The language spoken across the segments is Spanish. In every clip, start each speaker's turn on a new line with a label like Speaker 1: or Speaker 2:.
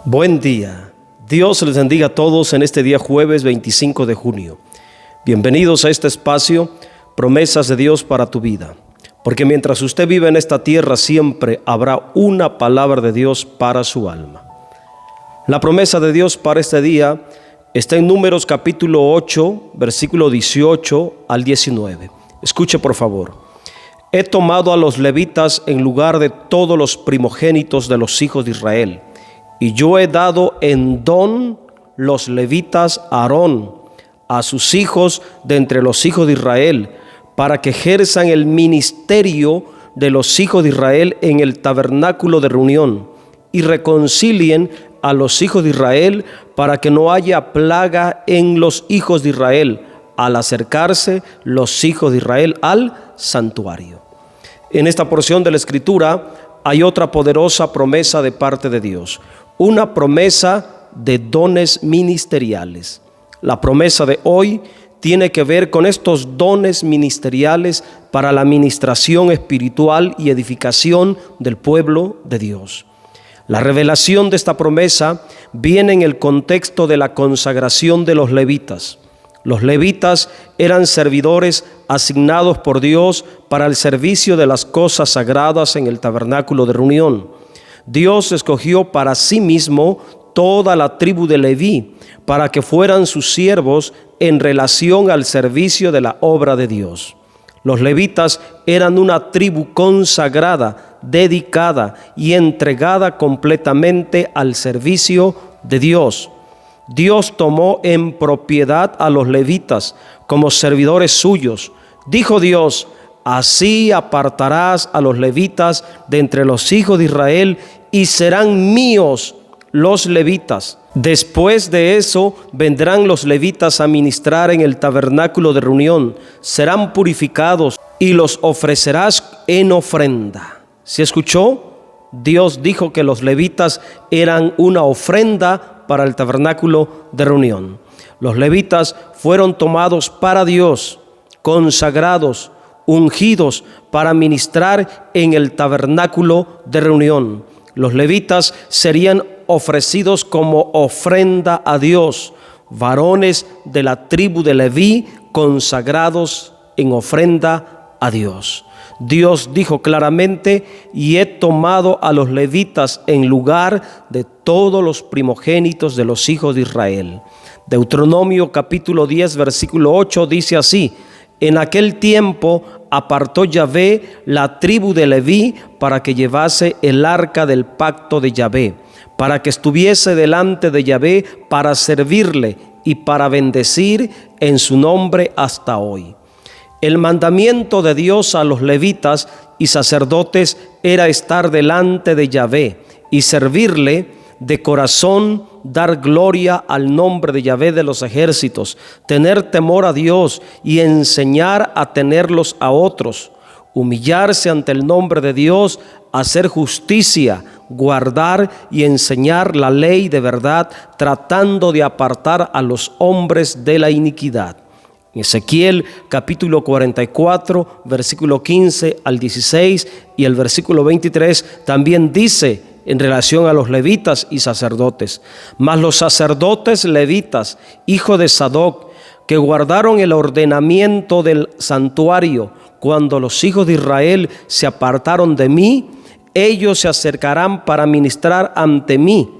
Speaker 1: Buen día. Dios les bendiga a todos en este día jueves 25 de junio. Bienvenidos a este espacio, promesas de Dios para tu vida. Porque mientras usted vive en esta tierra siempre habrá una palabra de Dios para su alma. La promesa de Dios para este día está en Números capítulo 8, versículo 18 al 19. Escuche por favor. He tomado a los levitas en lugar de todos los primogénitos de los hijos de Israel. Y yo he dado en don los levitas a Aarón, a sus hijos de entre los hijos de Israel, para que ejerzan el ministerio de los hijos de Israel en el tabernáculo de reunión y reconcilien a los hijos de Israel para que no haya plaga en los hijos de Israel al acercarse los hijos de Israel al santuario. En esta porción de la Escritura hay otra poderosa promesa de parte de Dios, una promesa de dones ministeriales. La promesa de hoy tiene que ver con estos dones ministeriales para la administración espiritual y edificación del pueblo de Dios. La revelación de esta promesa viene en el contexto de la consagración de los levitas. Los levitas eran servidores asignados por Dios para el servicio de las cosas sagradas en el tabernáculo de reunión. Dios escogió para sí mismo toda la tribu de Leví para que fueran sus siervos en relación al servicio de la obra de Dios. Los levitas eran una tribu consagrada, dedicada y entregada completamente al servicio de Dios. Dios tomó en propiedad a los levitas como servidores suyos. Dijo Dios: así apartarás a los levitas de entre los hijos de Israel y serán míos los levitas. Después de eso vendrán los levitas a ministrar en el tabernáculo de reunión. Serán purificados y los ofrecerás en ofrenda. ¿Se escuchó? Dios dijo que los levitas eran una ofrenda para el tabernáculo de reunión. Los levitas fueron tomados para Dios, consagrados, ungidos para ministrar en el tabernáculo de reunión. Los levitas serían ofrecidos como ofrenda a Dios, varones de la tribu de Leví consagrados en ofrenda a Dios. Dios dijo claramente: y he tomado a los levitas en lugar de todos los primogénitos de los hijos de Israel. Deuteronomio capítulo 10 versículo 8 dice así: en aquel tiempo apartó Yahvé la tribu de Leví para que llevase el arca del pacto de Yahvé, para que estuviese delante de Yahvé para servirle y para bendecir en su nombre hasta hoy. El mandamiento de Dios a los levitas y sacerdotes era estar delante de Yahvé y servirle de corazón, dar gloria al nombre de Yahvé de los ejércitos, tener temor a Dios y enseñar a tenerlos a otros, humillarse ante el nombre de Dios, hacer justicia, guardar y enseñar la ley de verdad, tratando de apartar a los hombres de la iniquidad. Ezequiel capítulo 44, versículo 15 al 16 y el versículo 23 también dice en relación a los levitas y sacerdotes: mas los sacerdotes levitas, hijo de Sadoc, que guardaron el ordenamiento del santuario cuando los hijos de Israel se apartaron de mí, ellos se acercarán para ministrar ante mí,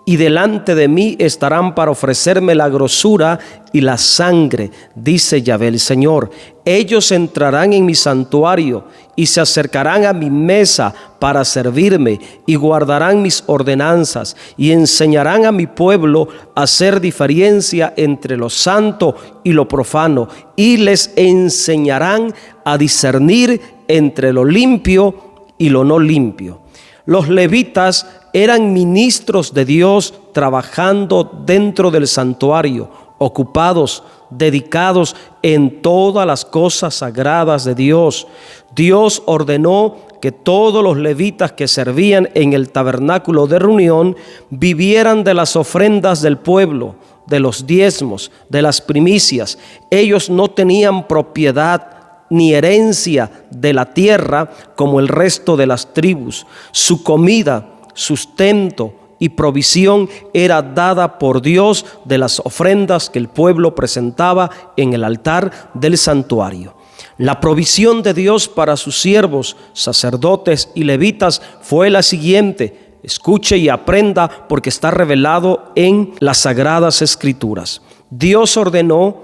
Speaker 1: y delante de mí estarán para ofrecerme la grosura y la sangre, dice Yahvé el Señor. Ellos entrarán en mi santuario y se acercarán a mi mesa para servirme y guardarán mis ordenanzas y enseñarán a mi pueblo a hacer diferencia entre lo santo y lo profano, y les enseñarán a discernir entre lo limpio y lo no limpio. Los levitas eran ministros de Dios trabajando dentro del santuario, ocupados, dedicados en todas las cosas sagradas de Dios. Dios ordenó que todos los levitas que servían en el tabernáculo de reunión vivieran de las ofrendas del pueblo, de los diezmos, de las primicias. Ellos no tenían propiedad ni herencia de la tierra como el resto de las tribus. Su comida, sustento y provisión era dada por Dios de las ofrendas que el pueblo presentaba en el altar del santuario. La provisión de Dios para sus siervos, sacerdotes y levitas fue la siguiente. Escuche y aprenda porque está revelado en las Sagradas Escrituras. Dios ordenó: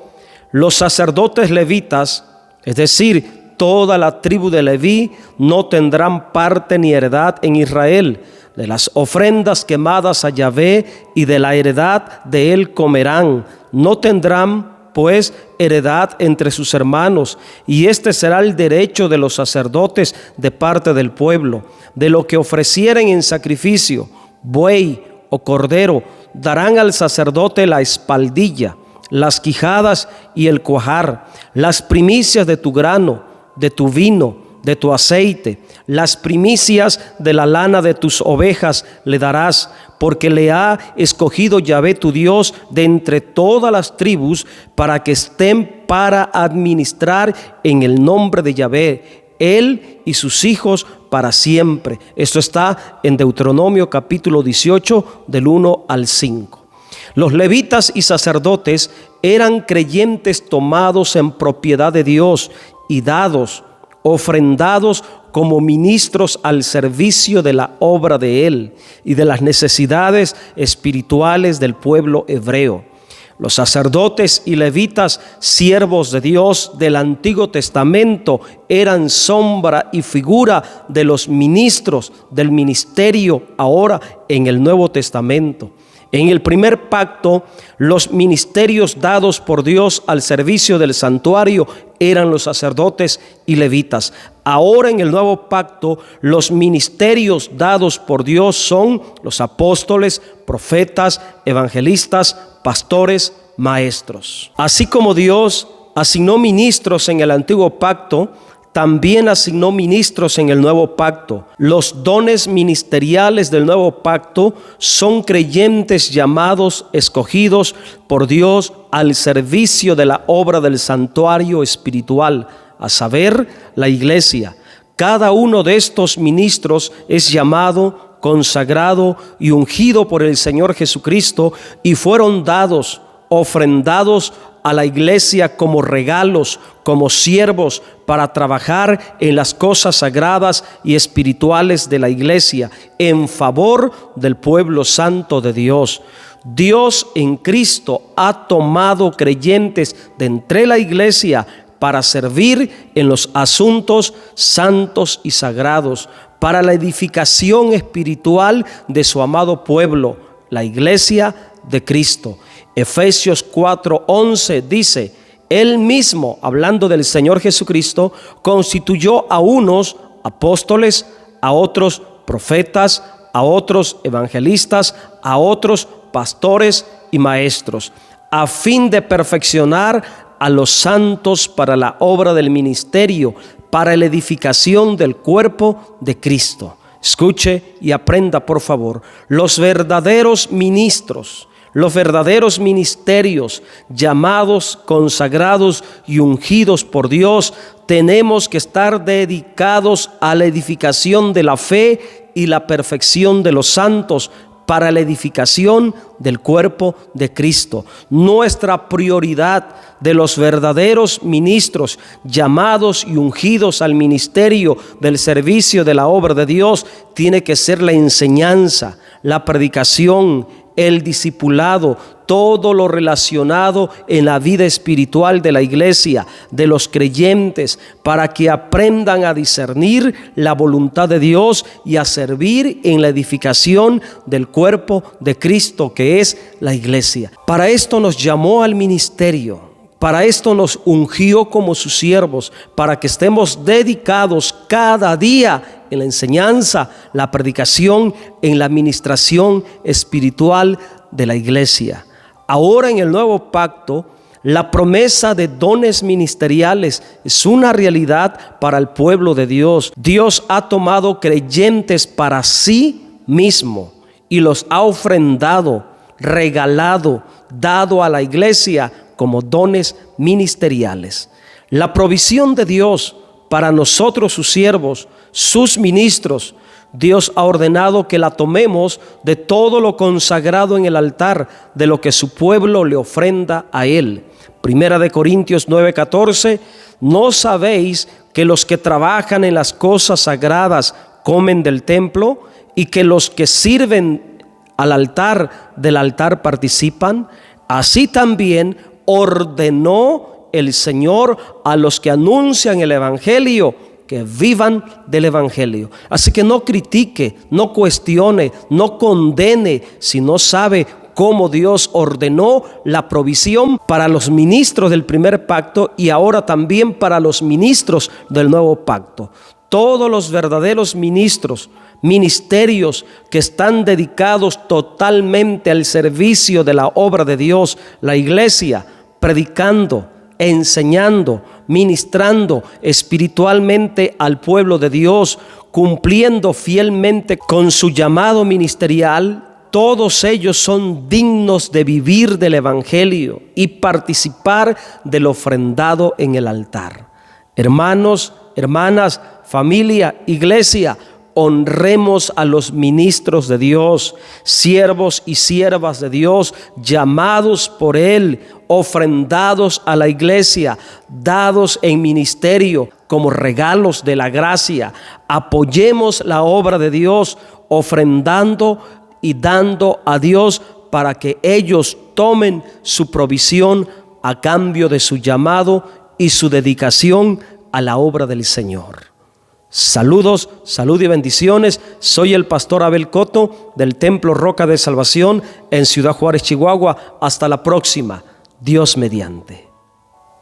Speaker 1: los sacerdotes levitas, es decir, toda la tribu de Leví, no tendrán parte ni heredad en Israel. De las ofrendas quemadas a Yahvé y de la heredad de él comerán. No tendrán pues heredad entre sus hermanos, y este será el derecho de los sacerdotes de parte del pueblo. De lo que ofrecieren en sacrificio, buey o cordero, darán al sacerdote la espaldilla, las quijadas y el cuajar, las primicias de tu grano, de tu vino, de tu aceite, las primicias de la lana de tus ovejas le darás, porque le ha escogido Yahvé tu Dios de entre todas las tribus para que estén para administrar en el nombre de Yahvé, él y sus hijos para siempre. Esto está en Deuteronomio capítulo 18 del 1 al 5. Los levitas y sacerdotes eran creyentes tomados en propiedad de Dios y ofrendados como ministros al servicio de la obra de Él y de las necesidades espirituales del pueblo hebreo. Los sacerdotes y levitas, siervos de Dios del Antiguo Testamento, eran sombra y figura de los ministros del ministerio ahora en el Nuevo Testamento. En el primer pacto, los ministerios dados por Dios al servicio del santuario eran los sacerdotes y levitas. Ahora en el nuevo pacto, los ministerios dados por Dios son los apóstoles, profetas, evangelistas, pastores, maestros. Así como Dios asignó ministros en el antiguo pacto, también asignó ministros en el nuevo pacto. Los dones ministeriales del nuevo pacto son creyentes llamados, escogidos por Dios al servicio de la obra del santuario espiritual, a saber, la iglesia. Cada uno de estos ministros es llamado, consagrado y ungido por el Señor Jesucristo y fueron dados, ofrendados a la iglesia como regalos, como siervos para trabajar en las cosas sagradas y espirituales de la iglesia en favor del pueblo santo de Dios. Dios en Cristo ha tomado creyentes de entre la iglesia para servir en los asuntos santos y sagrados, para la edificación espiritual de su amado pueblo, la iglesia de Cristo. Efesios 4:11 dice: Él mismo, hablando del Señor Jesucristo, constituyó a unos apóstoles, a otros profetas, a otros evangelistas, a otros pastores y maestros, a fin de perfeccionar a los santos para la obra del ministerio, para la edificación del cuerpo de Cristo. Escuche y aprenda, por favor. Los verdaderos ministros, los verdaderos ministerios, llamados, consagrados y ungidos por Dios, tenemos que estar dedicados a la edificación de la fe y la perfección de los santos para la edificación del cuerpo de Cristo. Nuestra prioridad de los verdaderos ministros llamados y ungidos al ministerio del servicio de la obra de Dios tiene que ser la enseñanza, la predicación, el discipulado, todo lo relacionado en la vida espiritual de la iglesia, de los creyentes, para que aprendan a discernir la voluntad de Dios y a servir en la edificación del cuerpo de Cristo, que es la iglesia. Para esto nos llamó al ministerio. Para esto nos ungió como sus siervos, para que estemos dedicados cada día en la enseñanza, la predicación, en la administración espiritual de la iglesia. Ahora en el nuevo pacto, la promesa de dones ministeriales es una realidad para el pueblo de Dios. Dios ha tomado creyentes para sí mismo y los ha ofrendado, regalado, dado a la iglesia como dones ministeriales. La provisión de Dios para nosotros, sus siervos, sus ministros, Dios ha ordenado que la tomemos de todo lo consagrado en el altar, de lo que su pueblo le ofrenda a Él. Primera de Corintios 9:14, ¿no sabéis que los que trabajan en las cosas sagradas comen del templo y que los que sirven al altar del altar participan? Así también ordenó el Señor a los que anuncian el Evangelio que vivan del Evangelio. Así que no critique, no cuestione, no condene si no sabe cómo Dios ordenó la provisión para los ministros del primer pacto y ahora también para los ministros del nuevo pacto. Todos los verdaderos ministerios que están dedicados totalmente al servicio de la obra de Dios, la iglesia, predicando, enseñando, ministrando espiritualmente al pueblo de Dios, cumpliendo fielmente con su llamado ministerial, todos ellos son dignos de vivir del Evangelio y participar del ofrendado en el altar. Hermanos, hermanas, familia, iglesia, honremos a los ministros de Dios, siervos y siervas de Dios, llamados por Él, ofrendados a la iglesia, dados en ministerio como regalos de la gracia. Apoyemos la obra de Dios, ofrendando y dando a Dios para que ellos tomen su provisión a cambio de su llamado y su dedicación a la obra del Señor. Saludos, salud y bendiciones. Soy el pastor Abel Coto del Templo Roca de Salvación en Ciudad Juárez, Chihuahua. Hasta la próxima, Dios mediante.